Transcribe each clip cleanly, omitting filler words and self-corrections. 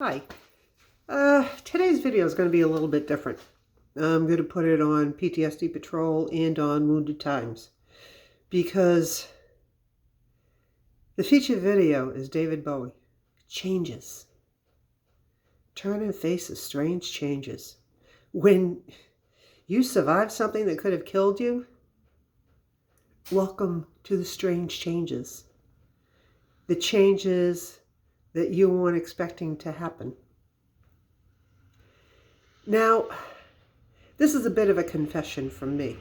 Hi. Today's video is going to be a little bit different. I'm going to put it on PTSD Patrol and on Wounded Times because the featured video is David Bowie. Changes. Turn and face the strange changes. When you survived something that could have killed you, welcome to the strange changes. The changes that you weren't expecting to happen. Now, this is a bit of a confession from me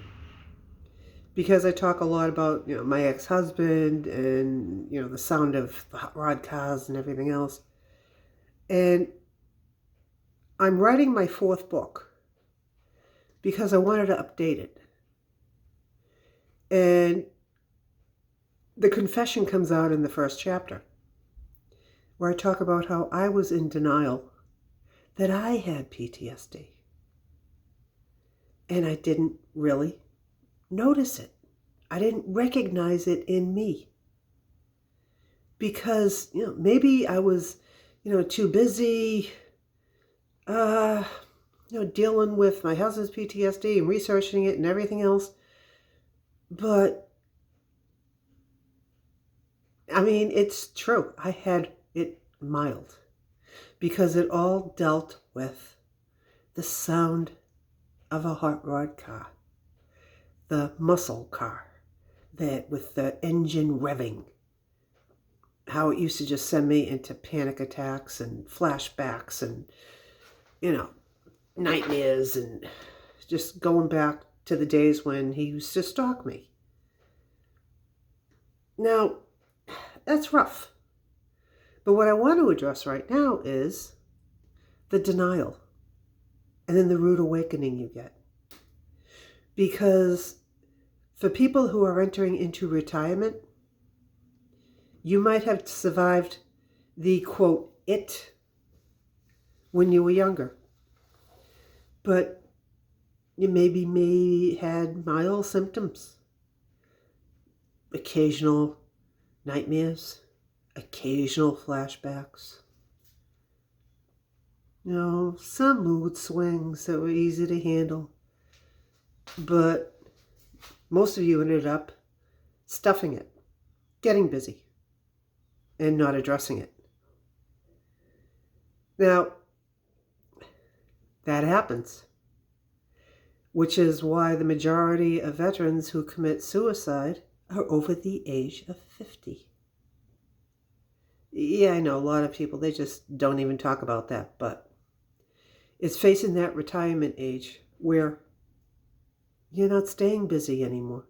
because I talk a lot about, my ex-husband and, the sound of the hot rod cars and everything else. And I'm writing my 4th book because I wanted to update it. And the confession comes out in the 1st chapter where I talk about how I was in denial that I had PTSD. And I didn't really notice it. I didn't recognize it in me. Because, maybe I was, too busy, dealing with my husband's PTSD and researching it and everything else. But, it's true. I had it mild. Because it all dealt with the sound of a hot rod car, the muscle car, that with the engine revving, how it used to just send me into panic attacks and flashbacks and, nightmares, and just going back to the days when he used to stalk me. Now, that's rough. But what I want to address right now is the denial and then the rude awakening you get. Because for people who are entering into retirement, you might have survived the, quote, it when you were younger. But you maybe had mild symptoms, occasional nightmares, occasional flashbacks. Some mood swings that were easy to handle. But most of you ended up stuffing it, getting busy, and not addressing it. Now, that happens, which is why the majority of veterans who commit suicide are over the age of 50. Yeah, I know a lot of people, they just don't even talk about that, but it's facing that retirement age where you're not staying busy anymore.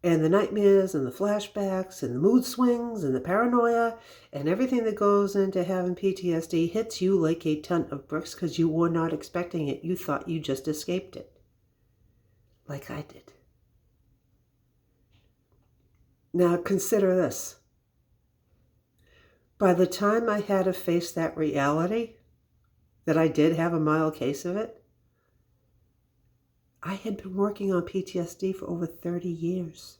And the nightmares and the flashbacks and the mood swings and the paranoia and everything that goes into having PTSD hits you like a ton of bricks because you were not expecting it. You thought you just escaped it. Like I did. Now consider this. By the time I had to face that reality, that I did have a mild case of it, I had been working on PTSD for over 30 years.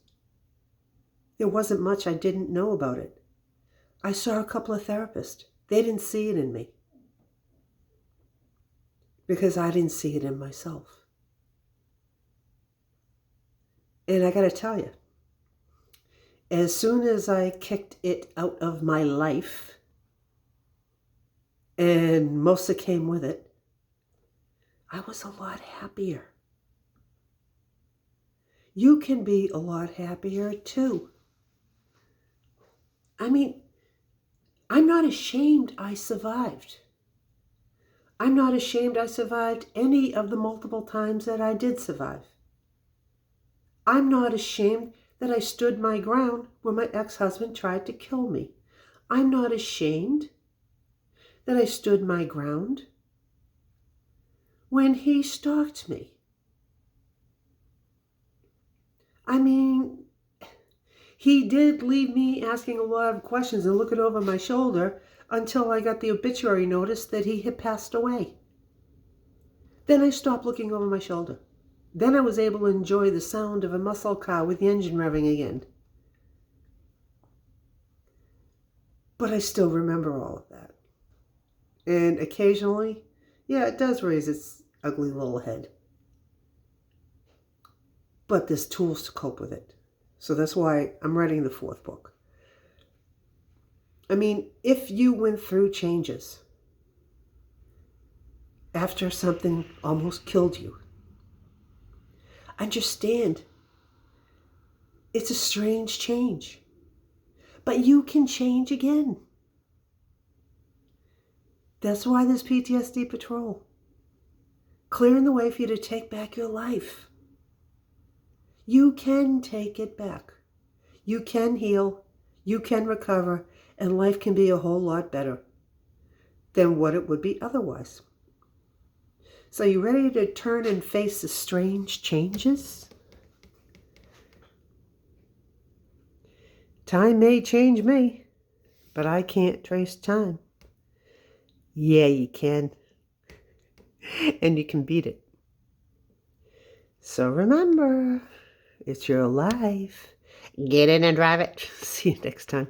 There wasn't much I didn't know about it. I saw a couple of therapists. They didn't see it in me because I didn't see it in myself. And I got to tell you, as soon as I kicked it out of my life, and most that came with it, I was a lot happier. You can be a lot happier too. I'm not ashamed I survived. I'm not ashamed I survived any of the multiple times that I did survive. I'm not ashamed that I stood my ground when my ex-husband tried to kill me. I'm not ashamed that I stood my ground when he stalked me. He did leave me asking a lot of questions and looking over my shoulder until I got the obituary notice that he had passed away. Then I stopped looking over my shoulder. Then I was able to enjoy the sound of a muscle car with the engine revving again. But I still remember all of that. And occasionally, yeah, it does raise its ugly little head. But there's tools to cope with it. So that's why I'm writing the 4th book. I mean, if you went through changes after something almost killed you, understand it's a strange change. But you can change again. That's why there's PTSD Patrol. Clearing the way for you to take back your life. You can take it back. You can heal. You can recover. And life can be a whole lot better than what it would be otherwise. So you ready to turn and face the strange changes? Time may change me, but I can't trace time. Yeah, you can. And you can beat it. So remember, it's your life. Get in and drive it. See you next time.